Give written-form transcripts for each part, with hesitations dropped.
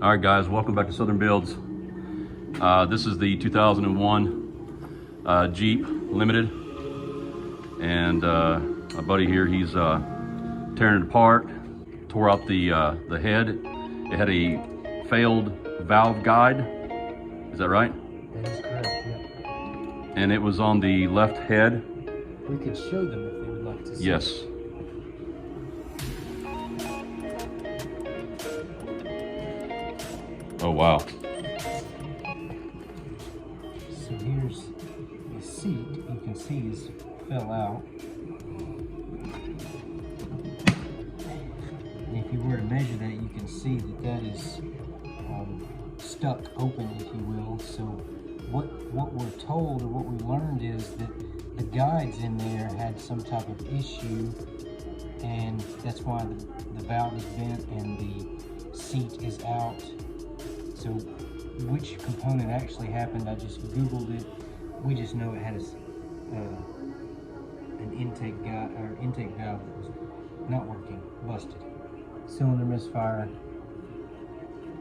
All right, guys, welcome back to Southern Builds. This is the 2001 Jeep Limited, and my buddy here, he's tearing it apart. Tore out the head. It had a failed valve guide. Is that right? That is correct. Yep. And it was on the left head. We could show them if they would like to see. Yes. Oh, wow. So here's the seat. You can see is fell out. And if you were to measure that, you can see that that is stuck open, if you will. So what we're told, or what we learned, is that the guides in there had some type of issue, and that's why the valve is bent and the seat is out. So which component actually happened, I just Googled it. We just know it had an intake valve that was not working, busted. Cylinder misfire,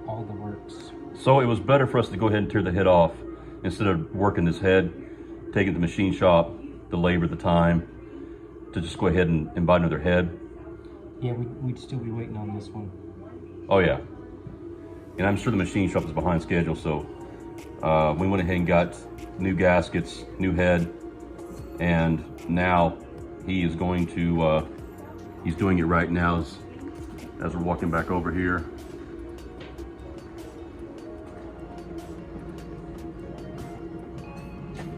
all the works. So it was better for us to go ahead and tear the head off instead of working this head, taking it to the machine shop, the labor, the time, to just go ahead and buy another head. Yeah, we'd still be waiting on this one. Oh yeah. And I'm sure the machine shop is behind schedule, so we went ahead and got new gaskets, new head, and now he is going to, he's doing it right now as we're walking back over here.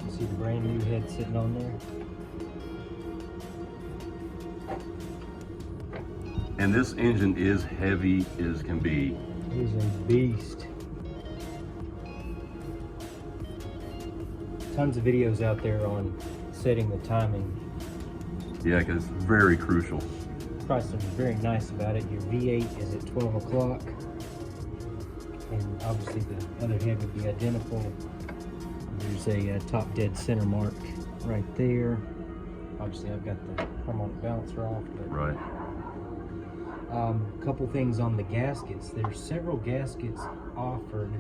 You see the brand new head sitting on there? And this engine is heavy as can be. It is a beast. Tons of videos out there on setting the timing. Yeah, because it's very crucial. Probably something very nice about it. Your V8 is at 12 o'clock. And obviously the other head would be identical. There's a top dead center mark right there. Obviously I've got the harmonic balancer off. But Right. Couple things on the gaskets. There's several gaskets offered.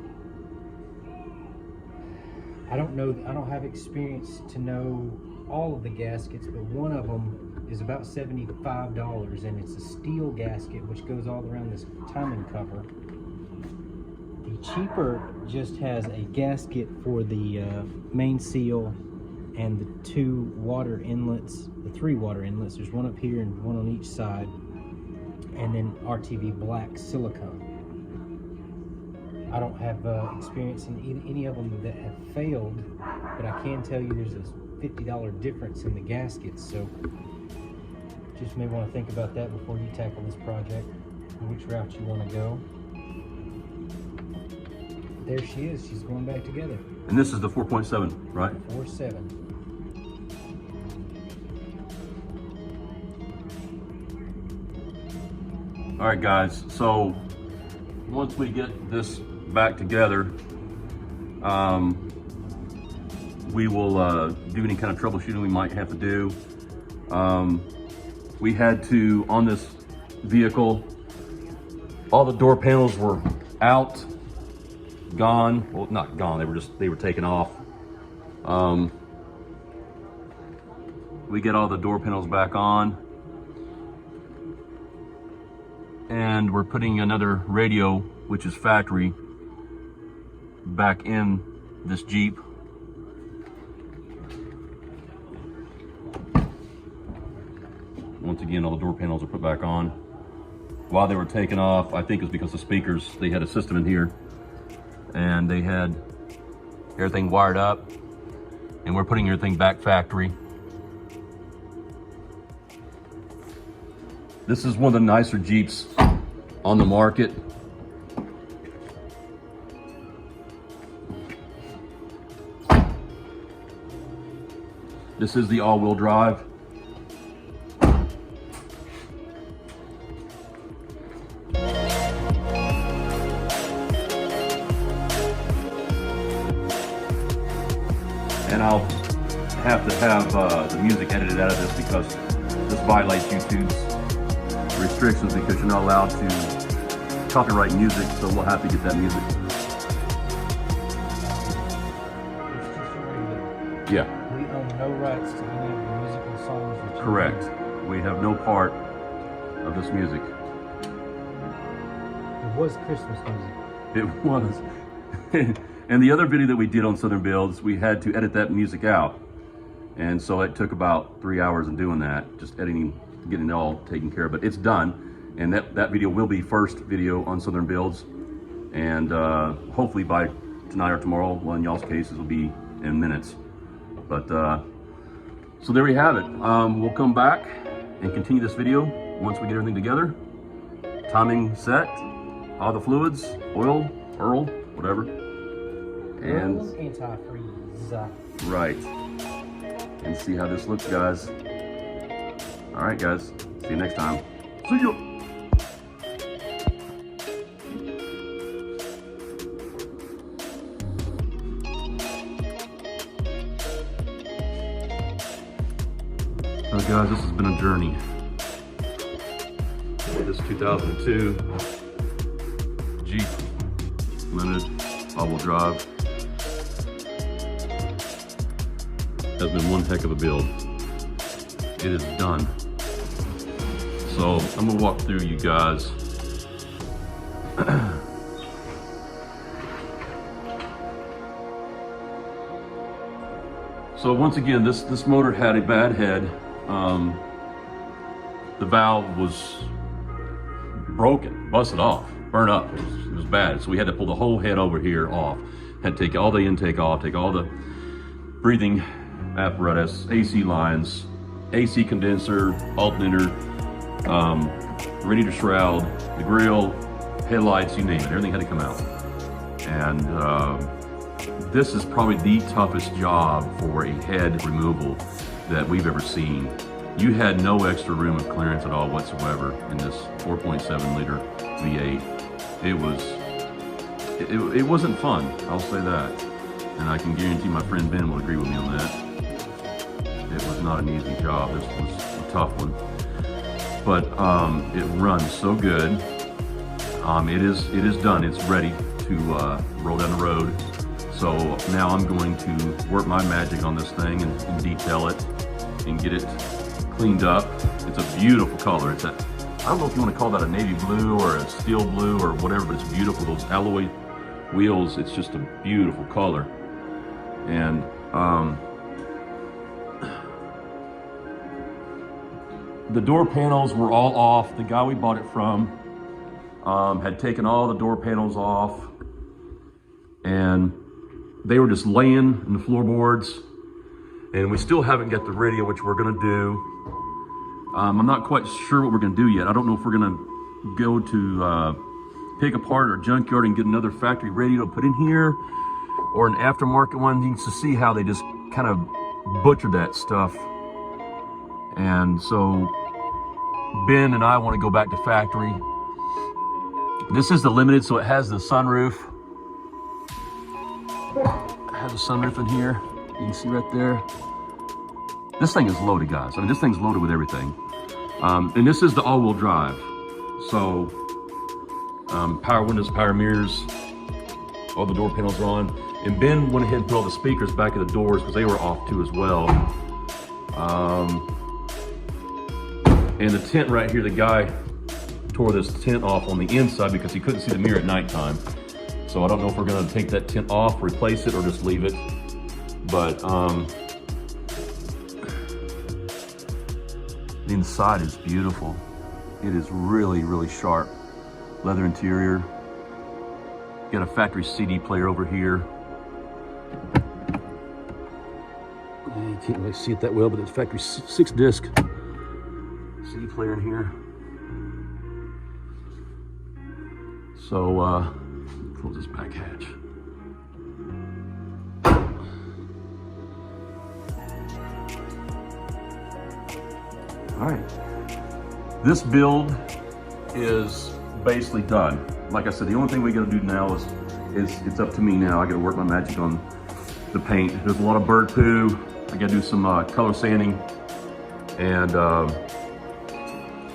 I don't know, I don't have experience to know all of the gaskets, but one of them is about $75, and it's a steel gasket which goes all around this timing cover. The cheaper just has a gasket for the main seal and the two water inlets, the three water inlets. There's one up here and one on each side, and then RTV black silicone. I don't have experience in any of them that have failed, but I can tell you there's a $50 difference in the gaskets, so just may want to think about that before you tackle this project, and which route you want to go. There she is, she's going back together. And this is the 4.7, right? 4.7. All right, guys, so once we get this back together, we will do any kind of troubleshooting we might have to do. We had to, on this vehicle, all the door panels were out, gone. Well, not gone, they were taken off. We get all the door panels back on, and we're putting another radio, which is factory, back in this Jeep. Once again, all the door panels are put back on. While they were taken off, I think it's because the speakers, they had a system in here and they had everything wired up, and we're putting everything back factory. This is one of the nicer Jeeps on the market. This is the all-wheel drive. And I'll have to have the music edited out of this because this violates YouTube's restrictions, because you're not allowed to copyright music, so we'll have to get that music. It's just a radio. Yeah, We own no rights to any of the musical songs that you correct. use. We have no part of this music. It was Christmas music. It was. And the other video that we did on Southern Builds, we had to edit that music out. And so it took about 3 hours in doing that, just editing, getting it all taken care of, but it's done. And that video will be first video on Southern Builds. And hopefully by tonight or tomorrow, well, in y'all's cases, will be in minutes. But so there we have it. We'll come back and continue this video once we get everything together. Timing set, all the fluids, oil, Earl, whatever. And antifreeze. right. And see how this looks, guys. All right, guys. See you next time. See you. Well, guys, this has been a journey. This 2002 Jeep Limited all-wheel drive has been one heck of a build. It is done. So I'm gonna walk through you guys. So once again, this motor had a bad head. The valve was broken, busted off, burned up. It was bad. So we had to pull the whole head over here off. Had to take all the intake off, take all the breathing apparatus, AC lines, AC condenser, alternator, radiator shroud, the grill, headlights, you name it. Everything had to come out. And this is probably the toughest job for a head removal that we've ever seen. You had no extra room of clearance at all whatsoever in this 4.7 liter V8. It wasn't fun, I'll say that. And I can guarantee my friend Ben will agree with me on that. It was not an easy job. This was a tough one. But it runs so good. It is done. It's ready to roll down the road. So now I'm going to work my magic on this thing and detail it and get it cleaned up. It's a beautiful color. It's I don't know if you want to call that a navy blue or a steel blue or whatever, but it's beautiful. Those alloy wheels, it's just a beautiful color. And the door panels were all off. The guy we bought it from had taken all the door panels off, and they were just laying in the floorboards. And we still haven't got the radio, which we're gonna do. I'm not quite sure what we're gonna do yet. I don't know if we're gonna go to pick apart our junkyard and get another factory radio to put in here, or an aftermarket one. You can see how they just kind of butchered that stuff. And so Ben and I want to go back to factory. This is the Limited, so it has the sunroof. It has a sunroof in here. You can see right there. This thing is loaded, guys. I mean, this thing's loaded with everything. And this is the all-wheel drive. So power windows, power mirrors, all the door panels are on. And Ben went ahead and put all the speakers back at the doors because they were off too as well. And the tent right here, the guy tore this tent off on the inside because he couldn't see the mirror at nighttime. So I don't know if we're gonna take that tent off, replace it, or just leave it. But the inside is beautiful. It is really, really sharp. Leather interior. Got a factory CD player over here. You can't really see it that well, but it's factory 6-disc CD player in here. So close this back hatch. All right, this build is basically done. Like I said, the only thing we gotta do now is it's up to me now. I gotta work my magic on the paint. There's a lot of bird poo. I gotta do some color sanding and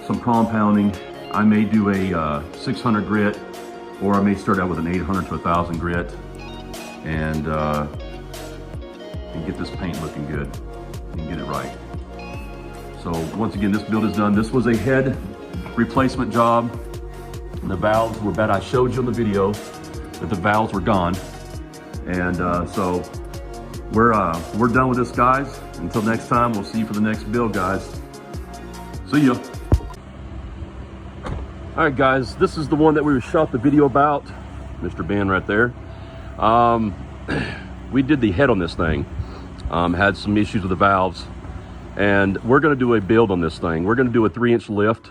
some compounding. I may do a 600 grit, or I may start out with an 800 to 1000 grit, and get this paint looking good and get it right. So once again, this build is done. This was a head replacement job. The valves were bad. I showed you in the video that the valves were gone, and so we're done with this, guys. Until next time, we'll see you for the next build, guys. See ya. All right, guys, this is the one that we shot the video about. Mr. Ben right there. We did the head on this thing. Had some issues with the valves, and we're gonna do a build on this thing. We're gonna do a 3-inch lift,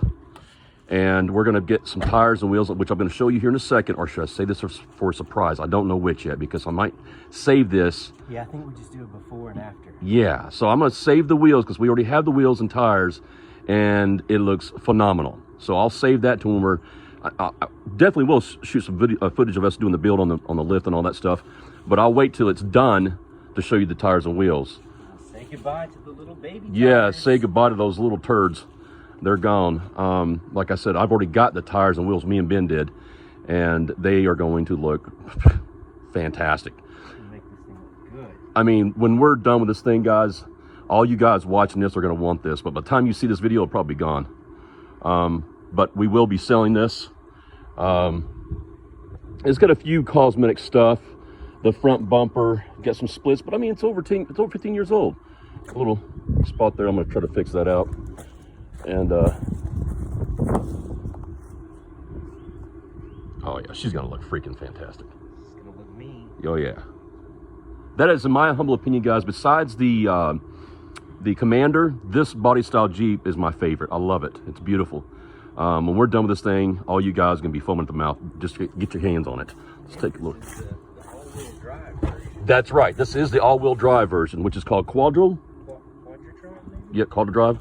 and we're gonna get some tires and wheels, which I'm gonna show you here in a second, or should I say this for a surprise? I don't know which yet, because I might save this. Yeah, I think we just do it before and after. Yeah, so I'm gonna save the wheels, because we already have the wheels and tires, and it looks phenomenal. So I'll save that to when we're, I definitely will shoot some video, footage of us doing the build on the lift and all that stuff, but I'll wait till it's done to show you the tires and wheels. Say goodbye to the little baby tires. Yeah, say goodbye to those little turds. They're gone. Like I said, I've already got the tires and wheels, me and Ben did, and they are going to look fantastic. Make this thing look good. I mean, when we're done with this thing, guys, all you guys watching this are going to want this, but by the time you see this video, it'll probably be gone. But we will be selling this. It's got a few cosmetic stuff. The front bumper, got some splits, but I mean, it's over 15 years old. A little spot there, I'm gonna try to fix that out. And, oh yeah, she's gonna look freaking fantastic. It's gonna look mean. Oh yeah. That is, in my humble opinion, guys, besides the Commander, this body style Jeep is my favorite. I love it, it's beautiful. When we're done with this thing, all you guys are gonna be foaming at the mouth. Just get your hands on it. Let's take a look. All-wheel drive version. That's right. This is the all-wheel drive version, which is called Quadro. Quadratron, maybe? Yeah, Quadro drive.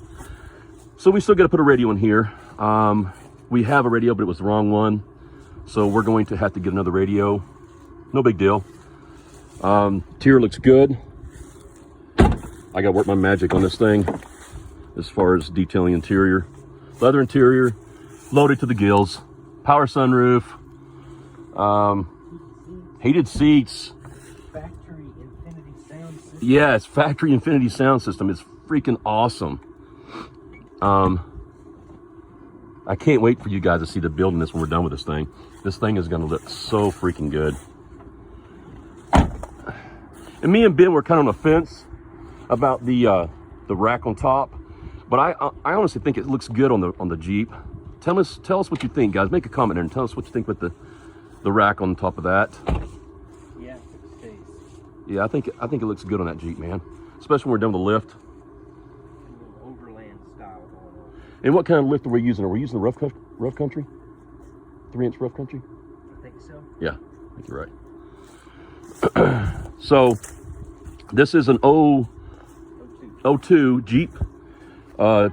So we still got to put a radio in here. We have a radio, but it was the wrong one. So we're going to have to get another radio. No big deal. Interior looks good. I got to work my magic on this thing as far as detailing interior. Leather interior, loaded to the gills. Power sunroof. Heated seats. Factory Infinity sound system. Yes, factory Infinity sound system. It's freaking awesome. I can't wait for you guys to see the build in this when we're done with this thing. This thing is going to look so freaking good. And me and Ben were kind of on the fence about the rack on top, but I honestly think it looks good on the Jeep. Tell us what you think, guys. Make a comment there and tell us what you think with the rack on top of that. Yeah, it stays. Yeah, I think it looks good on that Jeep, man. Especially when we're done with the lift. A little overland style going on. And what kind of lift are we using? Are we using the rough country? 3-inch rough country? I think so. Yeah, I think you're right. So this is an 02 Jeep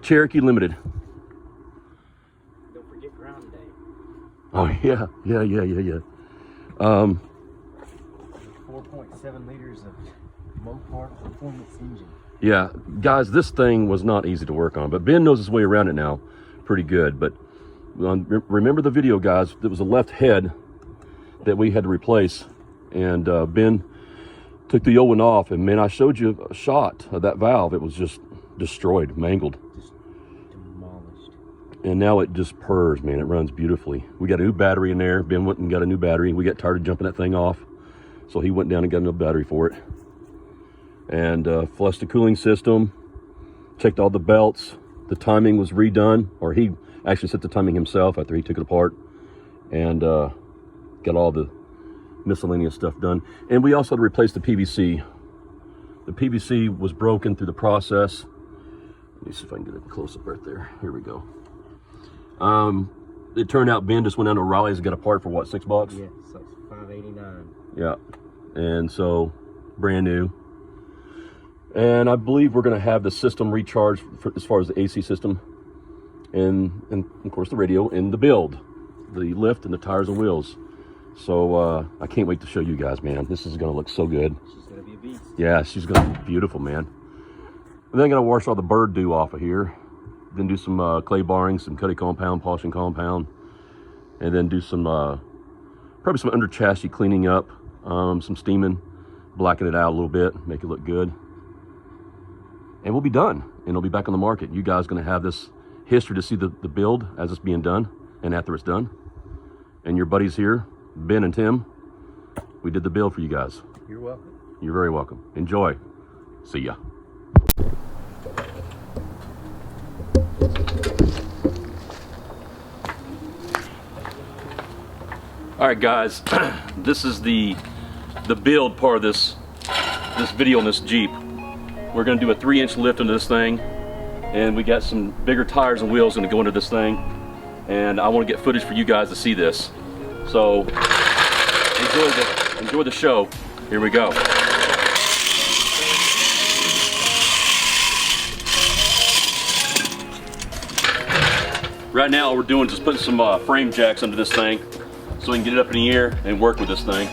Cherokee Limited. Don't forget ground day. Oh yeah. 4.7 liters of Mopar performance engine. Yeah, guys, this thing was not easy to work on, but Ben knows his way around it now pretty good. But remember the video, guys, there was a left head that we had to replace, and Ben took the old one off, and man, I showed you a shot of that valve. It was just destroyed, mangled. Just demolished. And now it just purrs, man. It runs beautifully. We got a new battery in there. Ben went and got a new battery. We got tired of jumping that thing off, so he went down and got a new battery for it. And flushed the cooling system, checked all the belts. The timing was redone, or he actually set the timing himself after he took it apart, and got all the miscellaneous stuff done. And we also had to replace the PVC. The PVC was broken through the process. Let me see if I can get it close up right there. Here we go. It turned out Ben just went down to O'Reilly's and got a part for what, $6? Yeah, it's like $5.89. Yeah, and so brand new. And I believe we're going to have the system recharged as far as the AC system, and of course the radio and the build, the lift and the tires and wheels. So I can't wait to show you guys, man. This is going to look so good. She's going to be a beast. Yeah, she's going to be beautiful, man. And then I'm going to wash all the bird dew off of here. then do some clay barring, some cutting compound, polishing compound, and then do some probably some under chassis cleaning up, some steaming, blacken it out a little bit, make it look good, and we'll be done, and it'll be back on the market. You guys gonna have this history to see the build as it's being done and after it's done. And your buddies here, Ben and Tim, we did the build for you guys. You're welcome. You're very welcome. Enjoy. See ya. All right, guys, this is the build part of this video on this Jeep. We're gonna do a 3-inch lift into this thing, and we got some bigger tires and wheels gonna go into this thing, and I want to get footage for you guys to see this. So enjoy the show. Here we go. Right now, all we're doing is just putting some frame jacks under this thing so we can get it up in the air and work with this thing.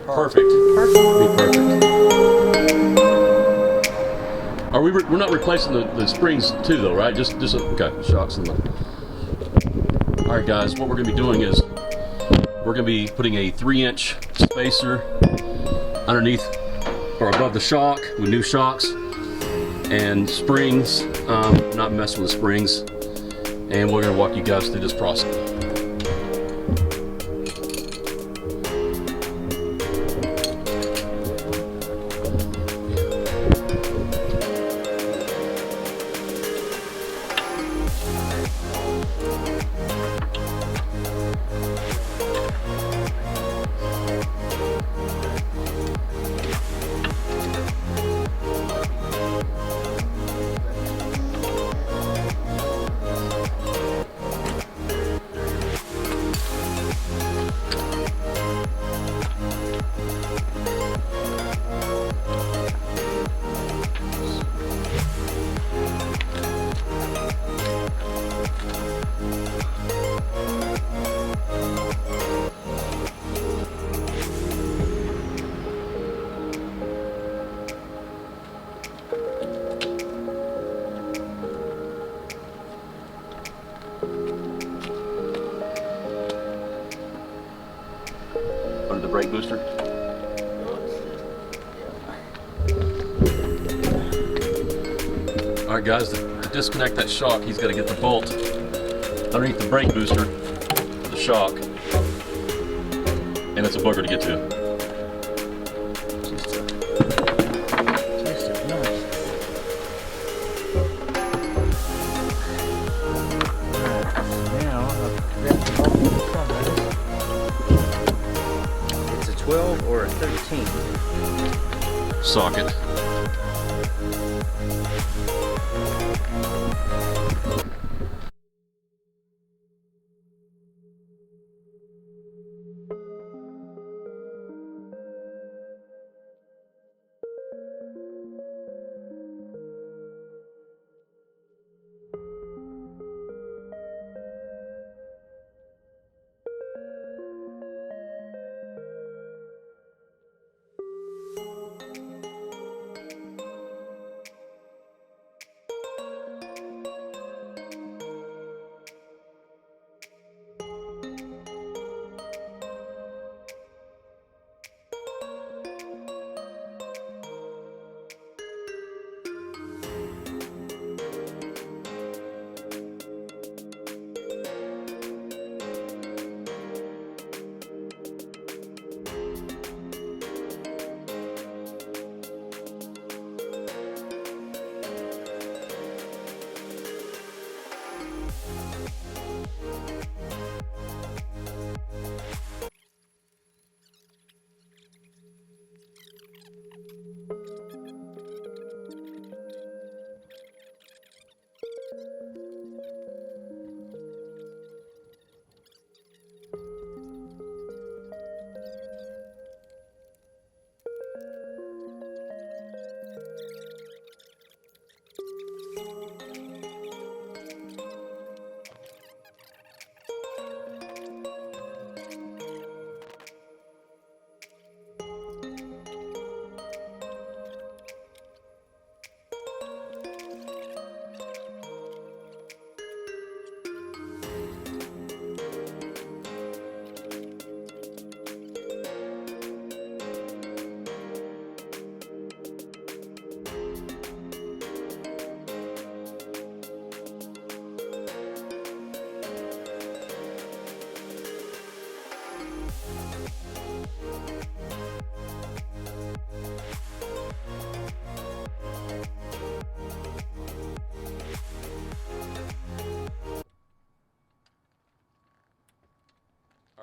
Perfect. Are we? We're not replacing the springs too, though, right? Just okay. Shocks and the. All right, guys. What we're going to be doing is we're going to be putting a 3-inch spacer underneath or above the shock with new shocks and springs. Not messing with the springs, and we're going to walk you guys through this process. Under the brake booster. All right, guys, to disconnect that shock, he's got to get the bolt underneath the brake booster for the shock, and it's a bugger to get to. It's a 12 or a 13. Socket.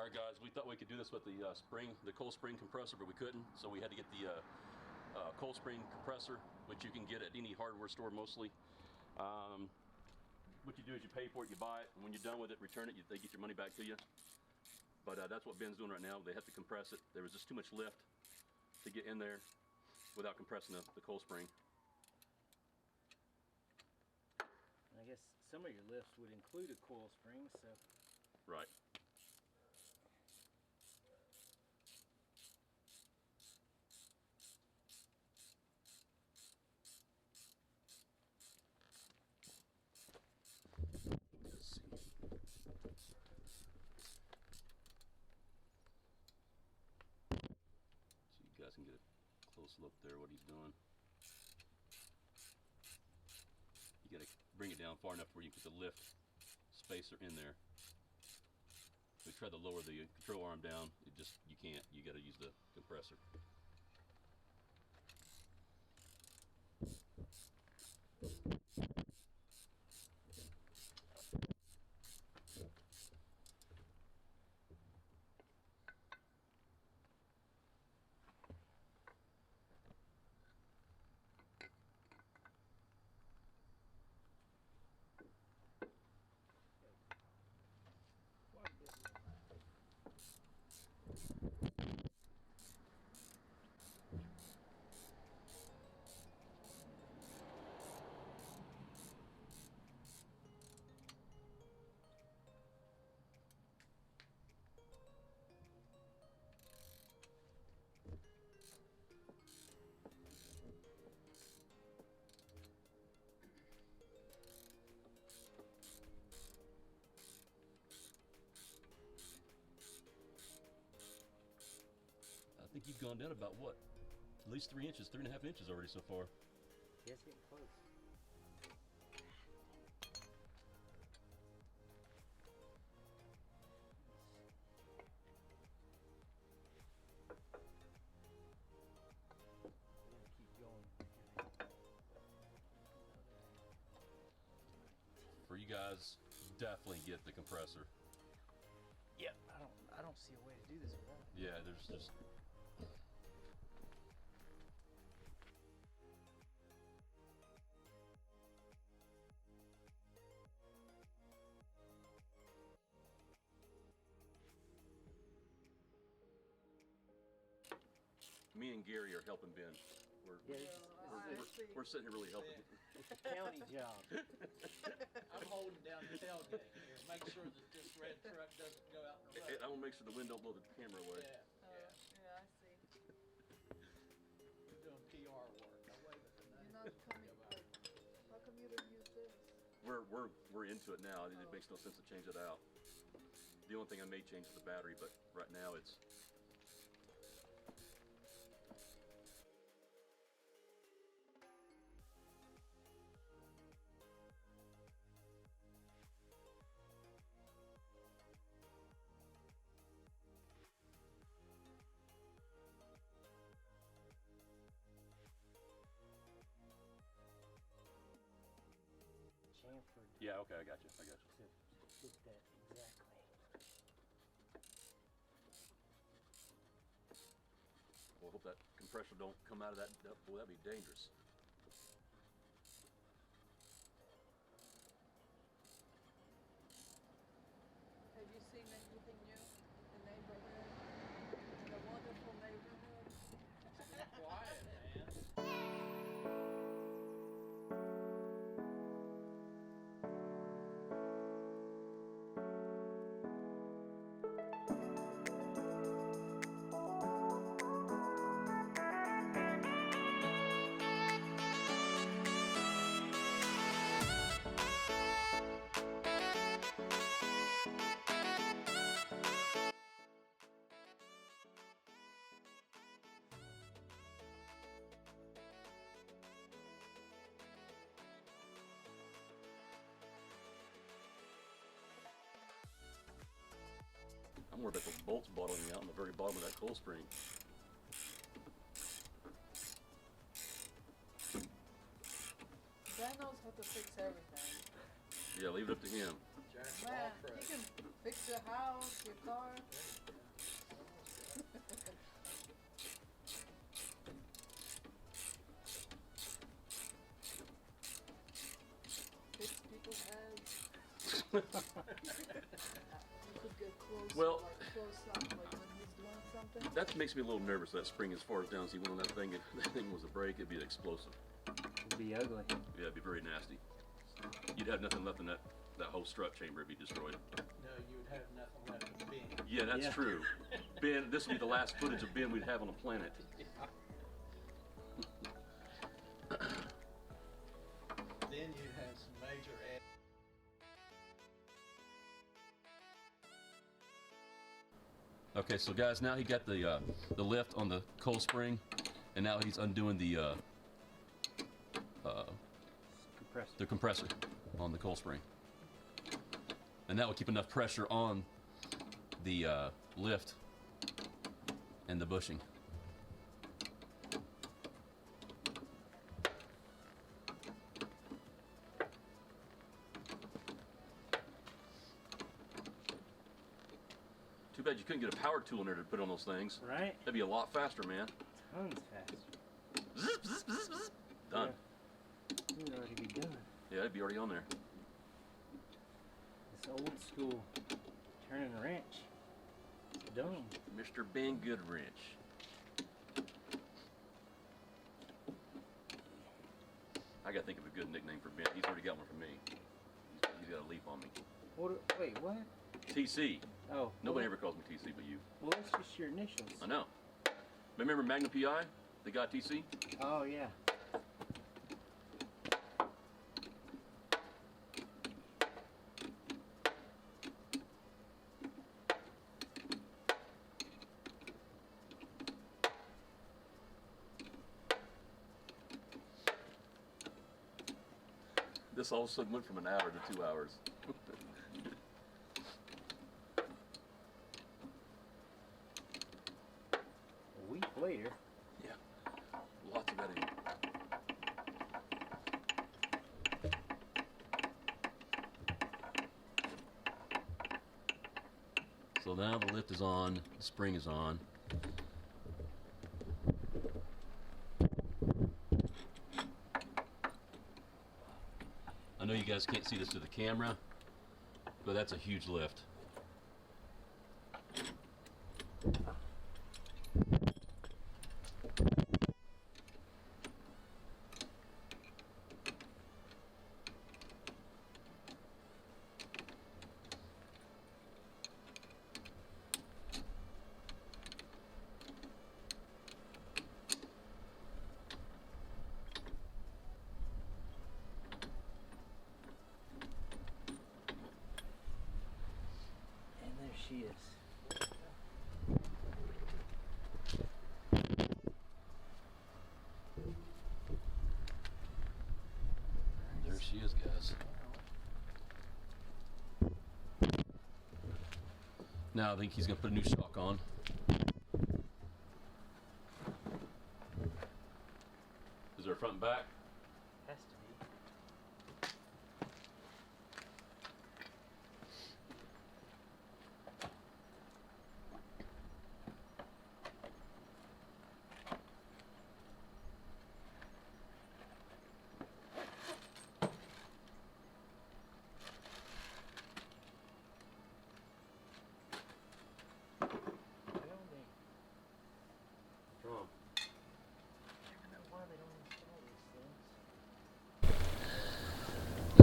All right, guys, we thought we could do this with the cold spring compressor, but we couldn't. So we had to get the cold spring compressor, which you can get at any hardware store mostly. What you do is you pay for it, you buy it, and when you're done with it, return it. They get your money back to you. But that's what Ben's doing right now. They have to compress it. There was just too much lift to get in there without compressing the cold spring. I guess some of your lifts would include a coil spring, so. Right. Let's see. So you guys can get a close look there what he's doing. You gotta bring it down far enough where you can put the lift spacer in there. We try to lower the control arm down, you can't. You gotta use the compressor. I think you've gone down about what? At least 3 inches, 3.5 inches already so far. Yeah, it's getting close. Keep going. For you guys, definitely get the compressor. Yeah, I don't see a way to do this without it. Yeah, there's just. Me and Gary are helping Ben. We're sitting here really helping. It's a county job. I'm holding down the tailgate here. Make sure that this red truck doesn't go out in the road. I want to make sure the wind don't blow the camera away. Yeah, yeah. Yeah, I see. We're doing PR work. I wave at the You're name. not coming. How come you don't use this? We're into it now. It makes no sense to change it out. The only thing I may change is the battery, but right now it's. Chamfered Yeah, okay, I got you. to fit that exactly. Well, I hope that compressor don't come out of that. Boy, that'd be dangerous. Have you seen anything new? The neighborhood? The wonderful neighborhood? It's been quiet, man. I'm worried about those bolts bottling out in the very bottom of that cold spring. Ben knows how to fix everything. Yeah, leave it up to him. Jack of all Man, he trades. can Fix your house, your car. Fix people's heads. You could get close, Well- like close up, like when he's doing something. That makes me a little nervous, that spring as far as down. See, when that thing, if that thing was a break, it'd be explosive. It'd be ugly. Yeah, it'd be very nasty. You'd have nothing left in that whole strut chamber would be destroyed. No, you would have nothing left of Ben. Yeah, that's Yeah. true. Ben, this will be the last footage of Ben we'd have on the planet. Then you'd have some major Okay, so guys, now he got the lift on the cold spring, and now he's undoing the compressor on the cold spring, and that will keep enough pressure on the lift and the bushing. Too bad you couldn't get a power tool in there to put on those things. Right? That'd be a lot faster, man. Tons faster. Zzz, zzz, zzz, zzz. Done. You'd already be done. Yeah, it'd be already on there. This old school turning a wrench. It's done. Mr. Ben Goodwrench. I gotta think of a good nickname for Ben. He's already got one for me. He's got a leap on me. Wait, what? TC. Oh. Nobody well, ever calls me TC but you. Well, that's just your initials. I know. Remember Magnum PI? The guy TC? Oh, yeah. This all of a sudden went from an hour to 2 hours. A week later. Yeah. Lots of editing. So now the lift is on, the spring is on. I know you guys can't see this through the camera, but that's a huge lift. And there she is. There she is, guys. Now I think he's gonna put a new shock on. Is there a front and back? Has to be.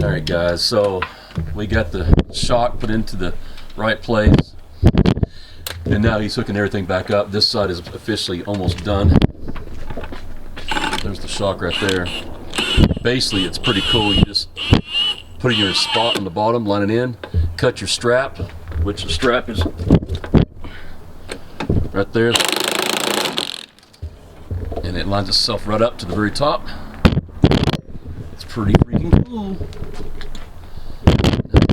Alright guys, so we got the shock put into the right place, and now he's hooking everything back up. This side is officially almost done. There's the shock right there. Basically it's pretty cool. You just put it in your spot on the bottom, line it in, cut your strap, which the strap is right there, and it lines itself right up to the very top. It's pretty freaking cool.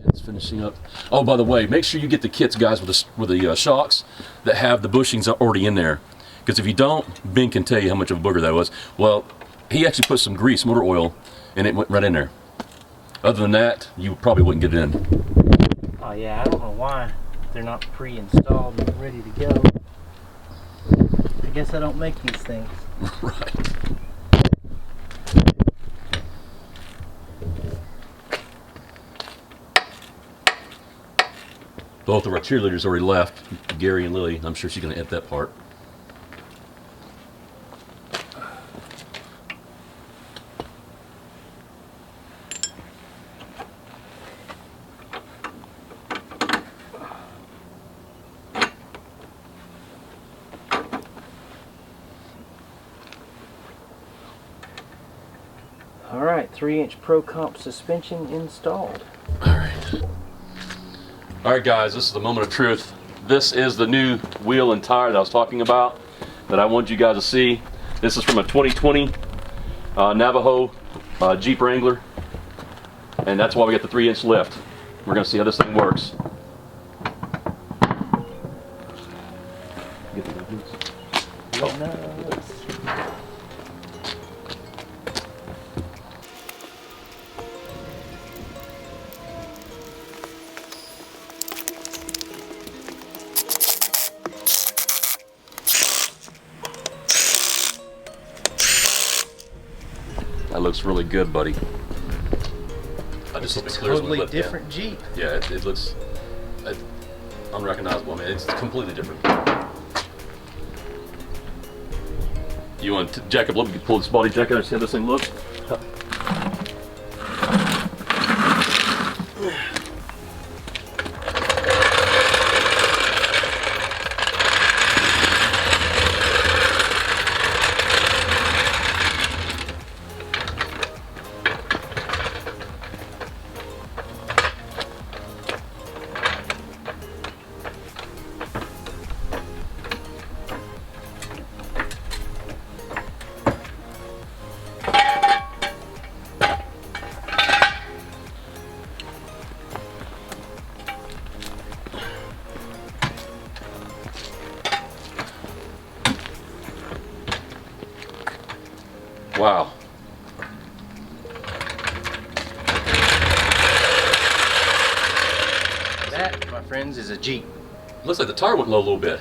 It's finishing up. Oh, by the way, make sure you get the kits, guys, with the shocks that have the bushings already in there. Because if you don't, Ben can tell you how much of a booger that was. Well, he actually put some grease, motor oil, and it went right in there. Other than that, you probably wouldn't get it in. Oh yeah, I don't know why they're not pre-installed and ready to go. I guess I don't make these things. Right. Both of our cheerleaders already left, Gary and Lily. I'm sure she's going to edit that part. All right, 3-inch Pro Comp suspension installed. All right. All right, guys, this is the moment of truth. This is the new wheel and tire that I was talking about that I wanted you guys to see. This is from a 2020 Navajo Jeep Wrangler, and that's why we got the 3-inch lift. We're going to see how this thing works. Get the nuts. That looks really good, buddy. I just hope it clears when we Totally lift, different Jeep. Yeah, it looks unrecognizable. I mean, it's completely different. You want to jack up a little bit, pull this body jack out and see how this thing looks? Wow. That, my friends, is a Jeep. Looks like the tire went low a little bit.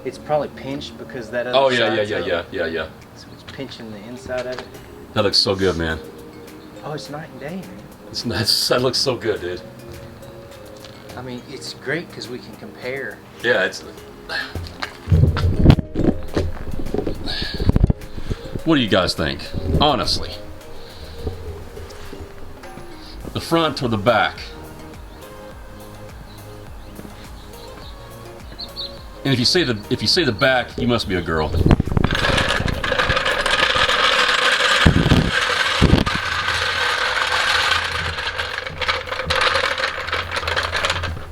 It's probably pinched because that other Oh yeah, side's yeah. up. So it's pinching the inside of it. That looks so good, man. Oh, it's night and day, man. That looks so good, dude. I mean, it's great because we can compare. Yeah, it's. What do you guys think? Honestly, the front or the back? And if you say the back, you must be a girl.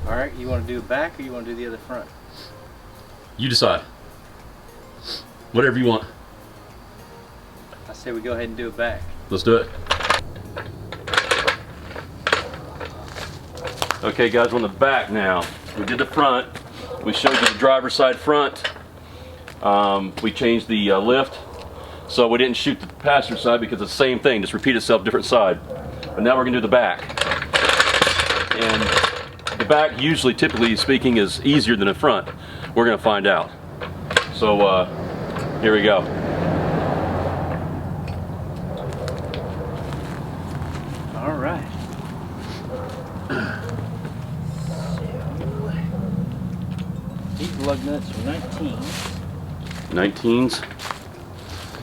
All right, you want to do the back or you want to do the other front? You decide. Whatever you want. I say we go ahead and do it back. Let's do it. Okay, guys, we're on the back now. We did the front. We showed you the driver's side front. We changed the lift. So we didn't shoot the passenger side because it's the same thing, just repeat itself, different side. But now we're gonna do the back. And the back, usually, typically speaking, is easier than the front. We're gonna find out. So here we go. All right. These lug nuts are 19s. 19s.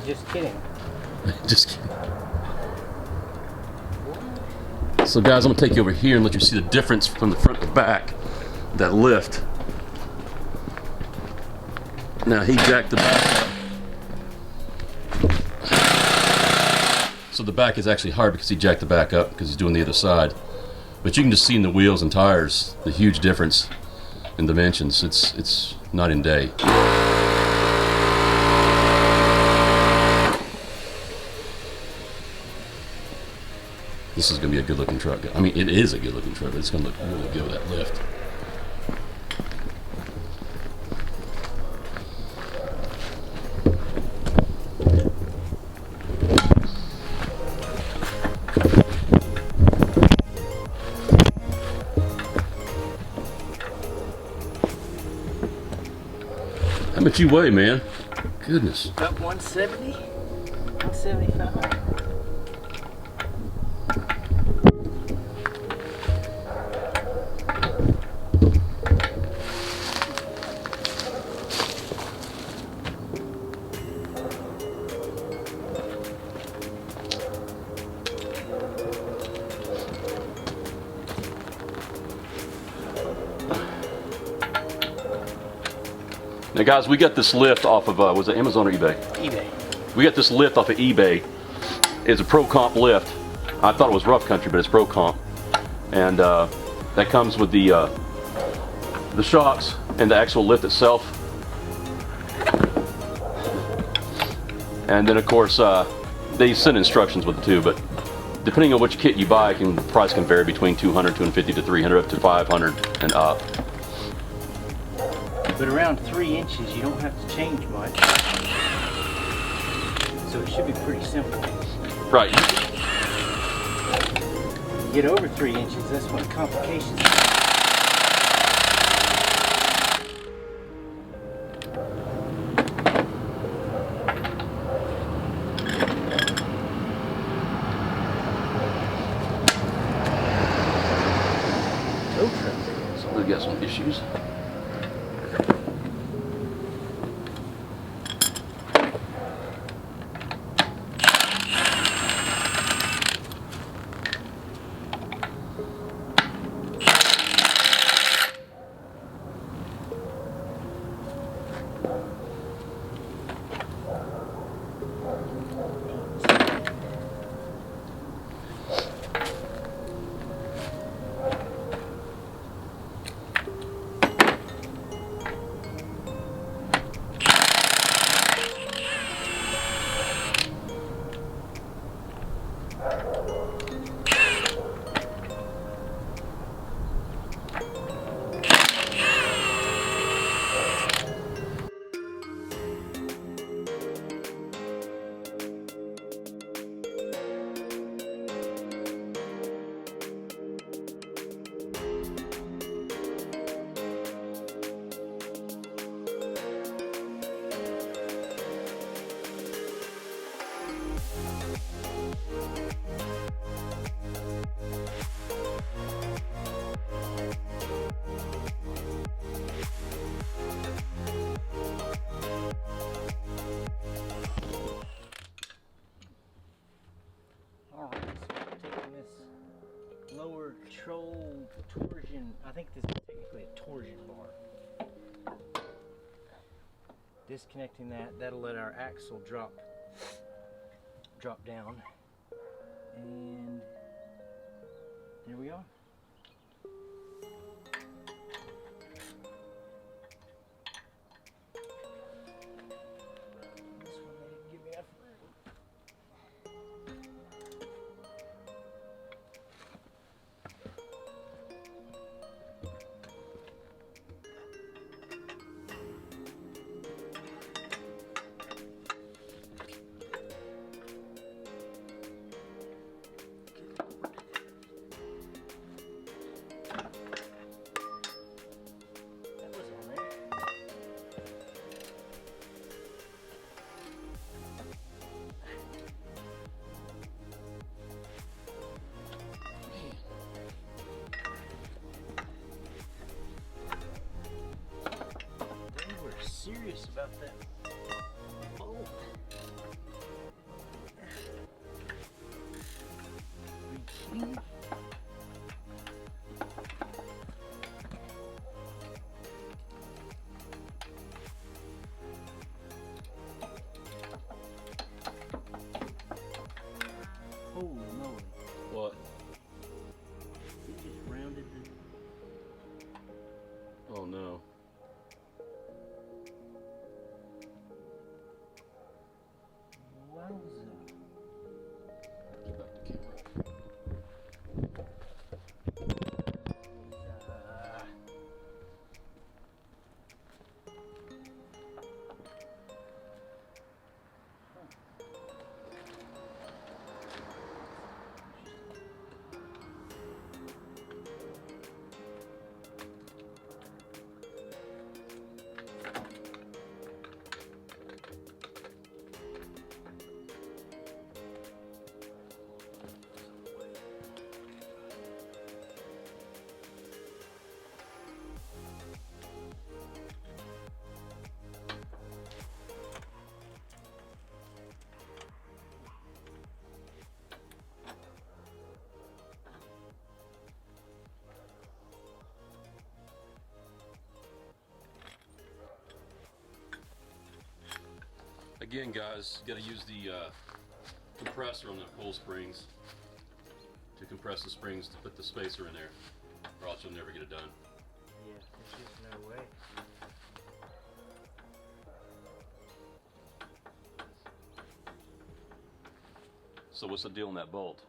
Just kidding. Just kidding. So guys, I'm gonna take you over here and let you see the difference from the front to back. That lift. Now he jacked the back up. So the back is actually hard because he jacked the back up because he's doing the other side. But you can just see in the wheels and tires the huge difference in dimensions. It's night and day. This is going to be a good looking truck. I mean, it is a good looking truck, but it's going to look really good with that lift. How much you weigh, man? Goodness. About 170, 175. Now, guys, we got this lift off of, was it Amazon or eBay? eBay. We got this lift off of eBay. It's a Pro Comp lift. I thought it was rough country, but it's Pro Comp. And that comes with the shocks and the actual lift itself. And then, of course, they send instructions with it too, but depending on which kit you buy, the price can vary between 200, 250 to 300, up to 500 and up. But around 3 inches, you don't have to change much. So it should be pretty simple. Right. You get over 3 inches, that's when complications. So we got some issues. Lower control torsion. I think this is technically a torsion bar. Disconnecting that'll let our axle drop down. And there we are. This one they didn't give me enough room. Serious about that bolt. Are you kidding me? Holy moly. What? It just rounded the... Oh no. Again, guys, you got to use the compressor on the coil springs to compress the springs to put the spacer in there, or else you'll never get it done. Yeah, there's just no way. So what's the deal on that bolt?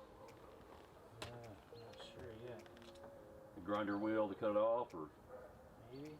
Not sure yet. The grinder wheel to cut it off, or? Maybe.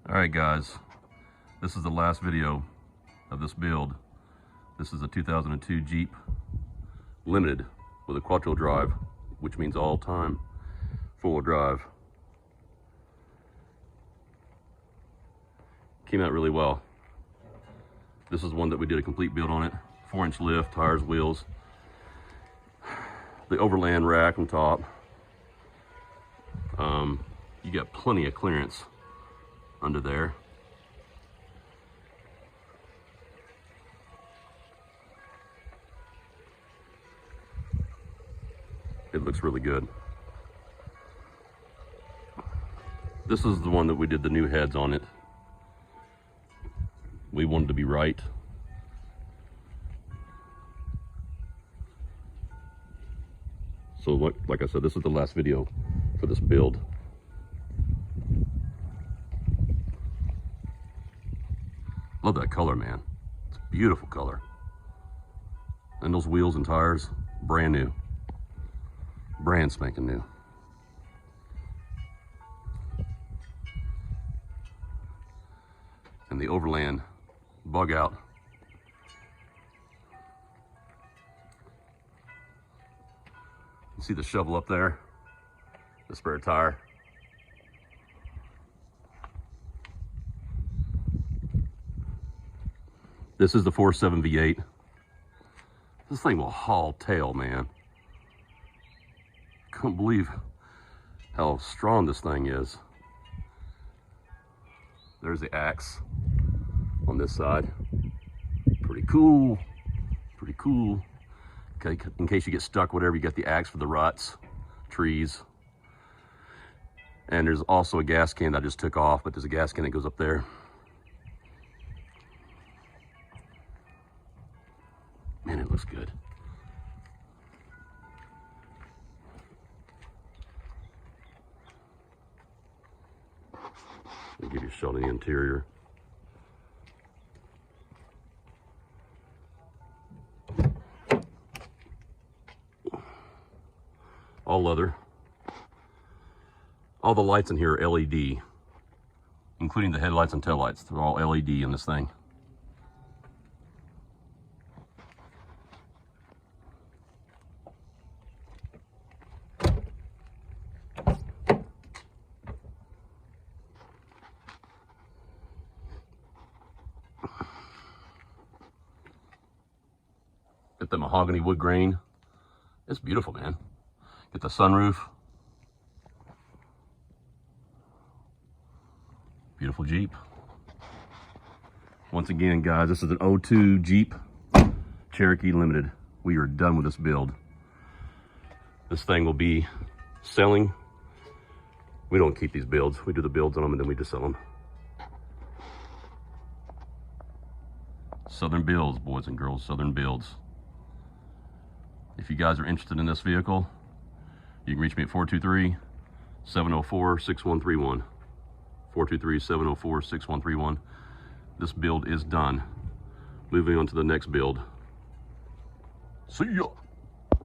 Alright guys, this is the last video of this build. This is a 2002 Jeep Limited with a quattro drive, which means all-time four-wheel drive. Came out really well. This is one that we did a complete build on it. 4-inch lift, tires, wheels, the overland rack on top. You got plenty of clearance under there. It looks really good. This is the one that we did the new heads on it. We wanted to be right. So like I said, this is the last video for this build. Love that color, man. It's a beautiful color. And those wheels and tires, brand new. Brand spanking new. And the overland bug out. You see the shovel up there? The spare tire. This is the 4.7 V8. This thing will haul tail, man. Couldn't believe how strong this thing is. There's the axe on this side. Pretty cool. Pretty cool. Okay, in case you get stuck, whatever, you got the axe for the ruts, trees. And there's also a gas can that I just took off, but there's a gas can that goes up there. Man, it looks good. I'll give you a shot of the interior. All leather. All the lights in here are LED, including the headlights and taillights. They're all LED in this thing. Get the mahogany wood grain. It's beautiful, man. Get the sunroof. Beautiful Jeep. Once again, guys, this is an 02 Jeep Cherokee Limited. We are done with this build. This thing will be selling. We don't keep these builds. We do the builds on them and then we just sell them. Southern builds, boys and girls, Southern builds. If you guys are interested in this vehicle, you can reach me at 423-704-6131. 423-704-6131. This build is done. Moving on to the next build. See ya.